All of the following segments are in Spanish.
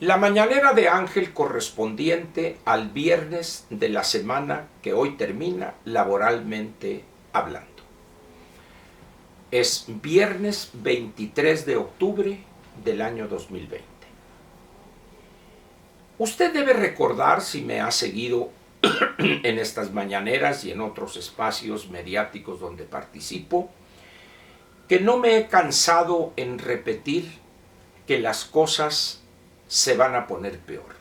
La mañanera de Ángel correspondiente al viernes de la semana que hoy termina laboralmente hablando. Es viernes 23 de octubre del año 2020. Usted debe recordar, si me ha seguido en estas mañaneras y en otros espacios mediáticos donde participo, que no me he cansado en repetir que las cosas se van a poner peor.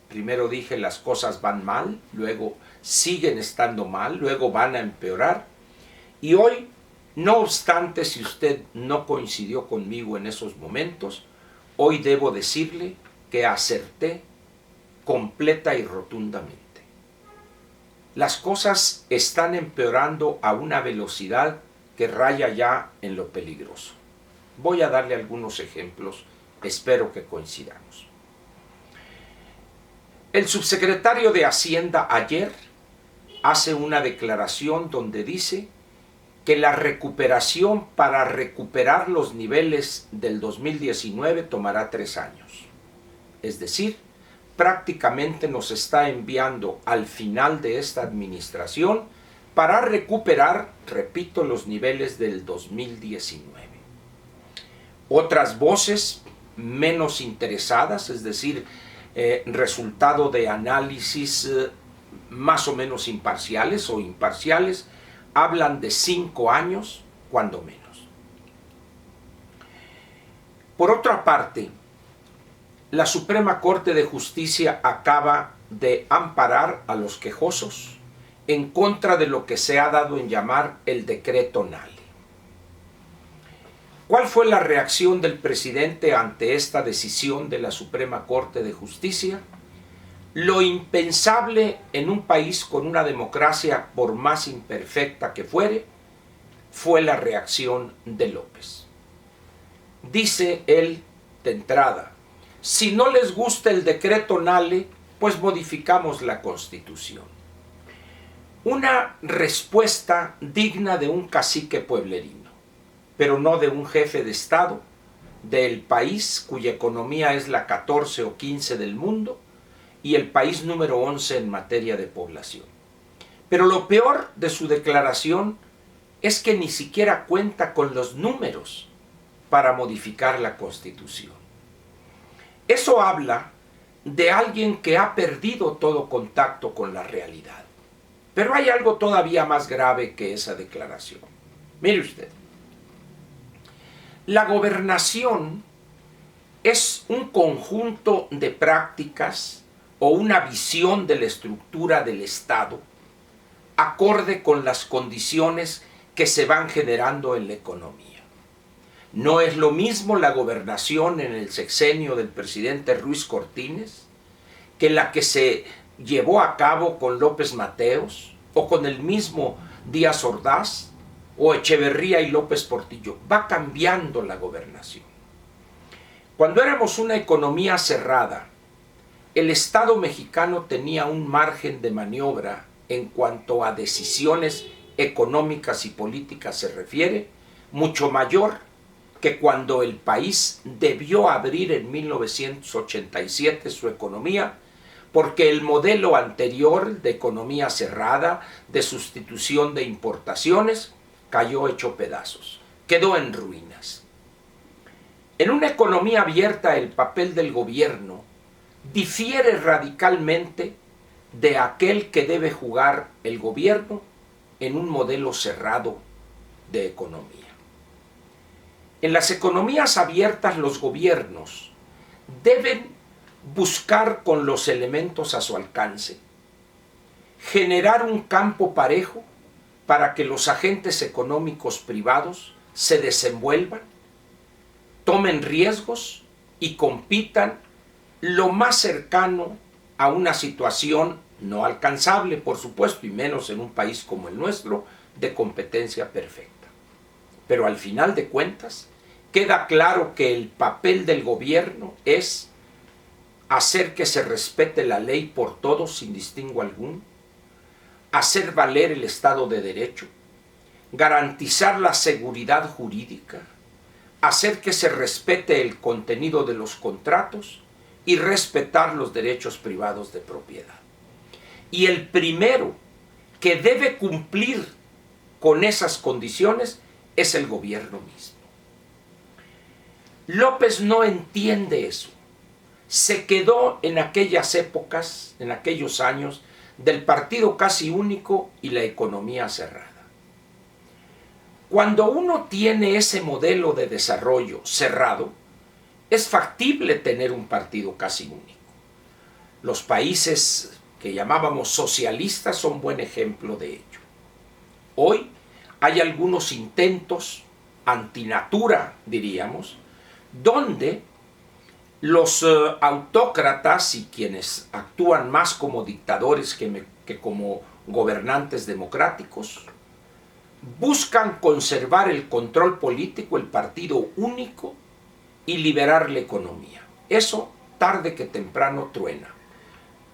Primero dije las cosas van mal, luego siguen estando mal, luego van a empeorar. Y hoy, no obstante, si usted no coincidió conmigo en esos momentos, hoy debo decirle que acerté completa y rotundamente. Las cosas están empeorando a una velocidad que raya ya en lo peligroso. Voy a darle algunos ejemplos, espero que coincidamos. El subsecretario de Hacienda ayer hace una declaración donde dice que la recuperación para recuperar los niveles del 2019 tomará 3 años. Es decir, prácticamente nos está enviando al final de esta administración para recuperar, repito, los niveles del 2019. Otras voces menos interesadas, es decir, resultado de análisis más o menos imparciales o imparciales, hablan de 5 años, cuando menos. Por otra parte, la Suprema Corte de Justicia acaba de amparar a los quejosos en contra de lo que se ha dado en llamar el decreto Nale. ¿Cuál fue la reacción del presidente ante esta decisión de la Suprema Corte de Justicia? Lo impensable en un país con una democracia, por más imperfecta que fuere, fue la reacción de López. Dice él de entrada: si no les gusta el decreto Nale, pues modificamos la Constitución. Una respuesta digna de un cacique pueblerino, pero no de un jefe de Estado del país cuya economía es la 14 o 15 del mundo y el país número 11 en materia de población. Pero lo peor de su declaración es que ni siquiera cuenta con los números para modificar la Constitución. Eso habla de alguien que ha perdido todo contacto con la realidad. Pero hay algo todavía más grave que esa declaración. Mire usted, la gobernación es un conjunto de prácticas o una visión de la estructura del Estado acorde con las condiciones que se van generando en la economía. No es lo mismo la gobernación en el sexenio del presidente Ruiz Cortines que la que se llevó a cabo con López Mateos o con el mismo Díaz Ordaz o Echeverría y López Portillo. Va cambiando la gobernación. Cuando éramos una economía cerrada, el Estado mexicano tenía un margen de maniobra en cuanto a decisiones económicas y políticas se refiere, mucho mayor que cuando el país debió abrir en 1987 su economía, porque el modelo anterior de economía cerrada, de sustitución de importaciones, cayó hecho pedazos, quedó en ruinas. En una economía abierta, el papel del gobierno difiere radicalmente de aquel que debe jugar el gobierno en un modelo cerrado de economía. En las economías abiertas, los gobiernos deben buscar con los elementos a su alcance, generar un campo parejo para que los agentes económicos privados se desenvuelvan, tomen riesgos y compitan lo más cercano a una situación no alcanzable, por supuesto, y menos en un país como el nuestro, de competencia perfecta. Pero al final de cuentas, queda claro que el papel del gobierno es hacer que se respete la ley por todos sin distingo alguno, hacer valer el Estado de Derecho, garantizar la seguridad jurídica, hacer que se respete el contenido de los contratos y respetar los derechos privados de propiedad. Y el primero que debe cumplir con esas condiciones es el gobierno mismo. López no entiende eso. Se quedó en aquellas épocas, en aquellos años, del partido casi único y la economía cerrada. Cuando uno tiene ese modelo de desarrollo cerrado, es factible tener un partido casi único. Los países que llamábamos socialistas son buen ejemplo de ello. Hoy hay algunos intentos antinatura, diríamos, donde los autócratas y quienes actúan más como dictadores que como gobernantes democráticos buscan conservar el control político, el partido único y liberar la economía. Eso tarde que temprano truena.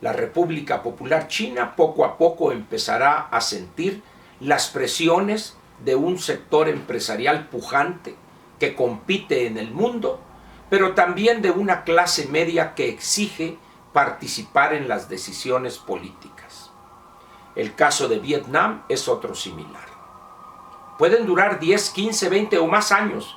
La República Popular China poco a poco empezará a sentir las presiones de un sector empresarial pujante que compite en el mundo, pero también de una clase media que exige participar en las decisiones políticas. El caso de Vietnam es otro similar. Pueden durar 10, 15, 20 o más años,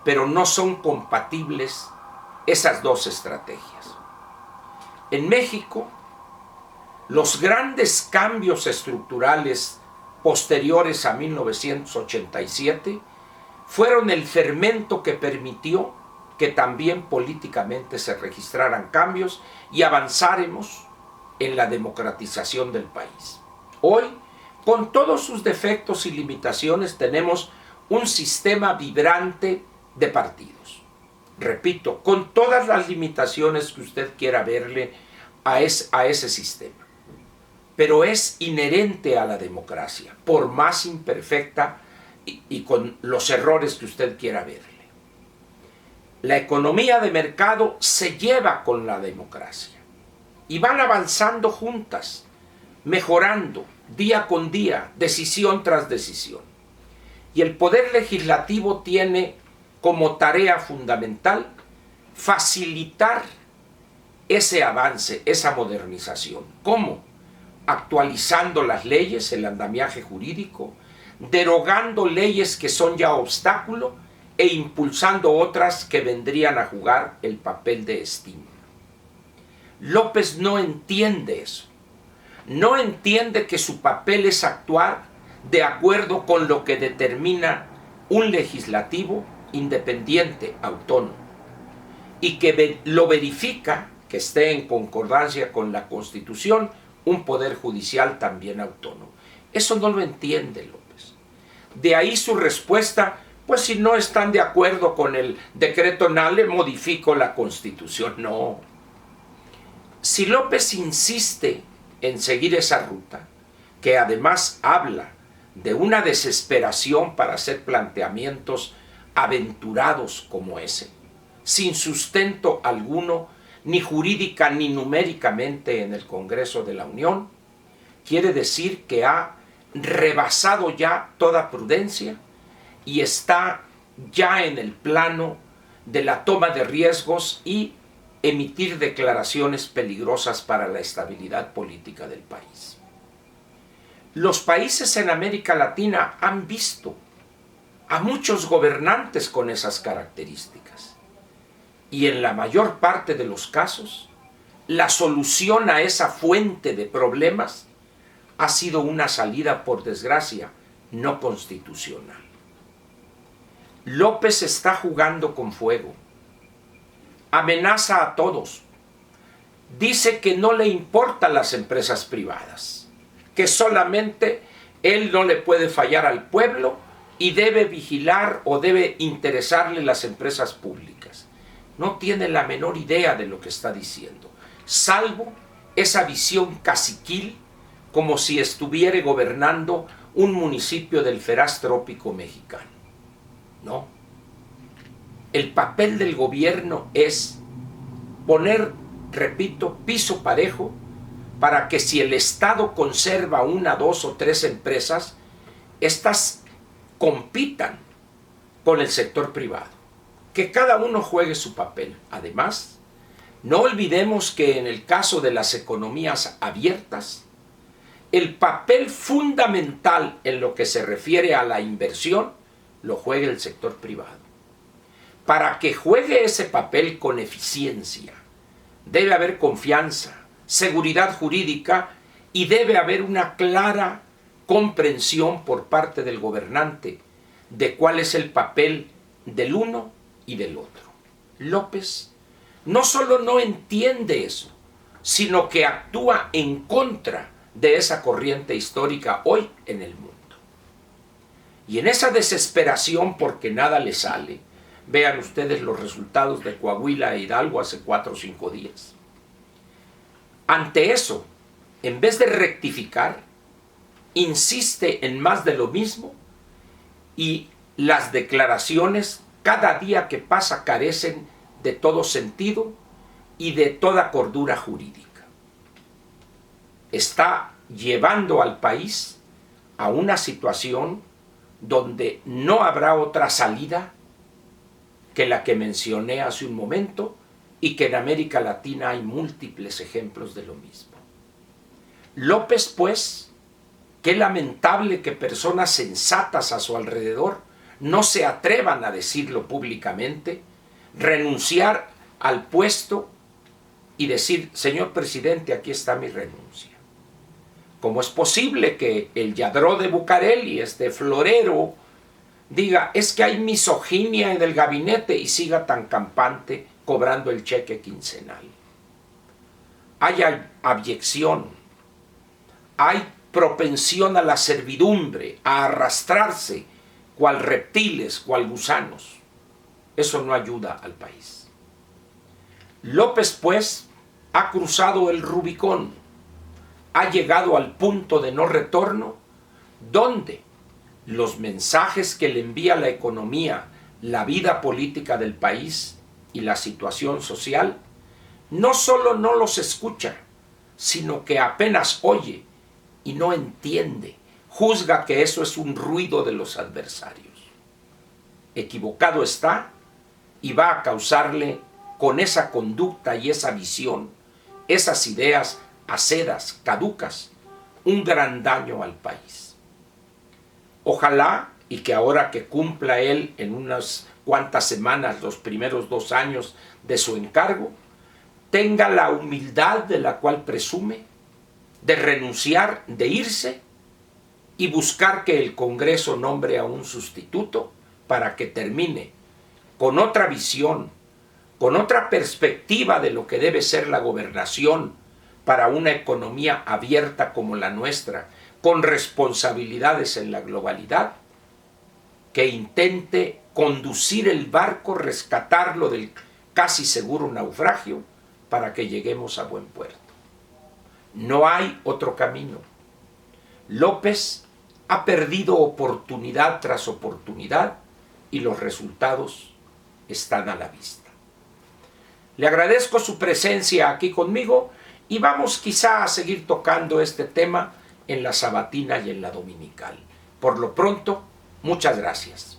pero no son compatibles esas dos estrategias. En México, los grandes cambios estructurales posteriores a 1987 fueron el fermento que permitió que también políticamente se registraran cambios y avanzáramos en la democratización del país. Hoy, con todos sus defectos y limitaciones, tenemos un sistema vibrante de partidos. Repito, con todas las limitaciones que usted quiera verle a ese sistema. Pero es inherente a la democracia, por más imperfecta y con los errores que usted quiera verle. La economía de mercado se lleva con la democracia y van avanzando juntas, mejorando día con día, decisión tras decisión. Y el Poder Legislativo tiene como tarea fundamental facilitar ese avance, esa modernización. ¿Cómo? Actualizando las leyes, el andamiaje jurídico, derogando leyes que son ya obstáculo e impulsando otras que vendrían a jugar el papel de estímulo. López no entiende eso. No entiende que su papel es actuar de acuerdo con lo que determina un legislativo independiente, autónomo, y que lo verifica, que esté en concordancia con la Constitución, un poder judicial también autónomo. Eso no lo entiende López. De ahí su respuesta, pues si no están de acuerdo con el decreto Nale, modifico la Constitución. No. Si López insiste en seguir esa ruta, que además habla de una desesperación para hacer planteamientos aventurados como ese, sin sustento alguno, ni jurídica ni numéricamente en el Congreso de la Unión, quiere decir que ha rebasado ya toda prudencia y está ya en el plano de la toma de riesgos y emitir declaraciones peligrosas para la estabilidad política del país. Los países en América Latina han visto a muchos gobernantes con esas características. Y en la mayor parte de los casos, la solución a esa fuente de problemas ha sido una salida, por desgracia, no constitucional. López está jugando con fuego. Amenaza a todos. Dice que no le importan las empresas privadas, que solamente él no le puede fallar al pueblo y debe vigilar o debe interesarle las empresas públicas. No tiene la menor idea de lo que está diciendo, salvo esa visión caciquil, como si estuviera gobernando un municipio del feraz trópico mexicano. No. El papel del gobierno es poner, repito, piso parejo para que si el Estado conserva una, dos o tres empresas, estas compitan con el sector privado. Que cada uno juegue su papel. Además, No olvidemos que en el caso de las economías abiertas, el papel fundamental en lo que se refiere a la inversión lo juega el sector privado. Para que juegue ese papel con eficiencia, debe haber confianza, seguridad jurídica y debe haber una clara comprensión por parte del gobernante de cuál es el papel del uno y del otro. López no solo no entiende eso, sino que actúa en contra de esa corriente histórica hoy en el mundo. Y en esa desesperación porque nada le sale, vean ustedes los resultados de Coahuila e Hidalgo hace 4 o 5 días. Ante eso, en vez de rectificar, insiste en más de lo mismo y las declaraciones cada día que pasa carecen de todo sentido y de toda cordura jurídica. Está llevando al país a una situación donde no habrá otra salida que la que mencioné hace un momento y que en América Latina hay múltiples ejemplos de lo mismo. López, pues, qué lamentable que personas sensatas a su alrededor no se atrevan a decirlo públicamente, renunciar al puesto y decir, señor presidente, aquí está mi renuncia. ¿Cómo es posible que el Lladró de Bucareli, este florero, diga, es que hay misoginia en el gabinete y siga tan campante cobrando el cheque quincenal? Hay abyección, hay propensión a la servidumbre, a arrastrarse, cual reptiles, cual gusanos. Eso no ayuda al país. López, pues, ha cruzado el Rubicón, ha llegado al punto de no retorno, donde los mensajes que le envía la economía, la vida política del país y la situación social, no solo no los escucha, sino que apenas oye y no entiende, juzga que eso es un ruido de los adversarios. Equivocado está y va a causarle con esa conducta y esa visión, esas ideas acedas, caducas, un gran daño al país. Ojalá y que ahora que cumpla él en unas cuantas semanas los primeros 2 años de su encargo, tenga la humildad de la cual presume, de renunciar, de irse y buscar que el Congreso nombre a un sustituto para que termine con otra visión, con otra perspectiva de lo que debe ser la gobernación para una economía abierta como la nuestra, con responsabilidades en la globalidad, que intente conducir el barco, rescatarlo del casi seguro naufragio para que lleguemos a buen puerto. No hay otro camino. López ha perdido oportunidad tras oportunidad y los resultados están a la vista. Le agradezco su presencia aquí conmigo y vamos quizá a seguir tocando este tema en la sabatina y en la dominical. Por lo pronto, muchas gracias.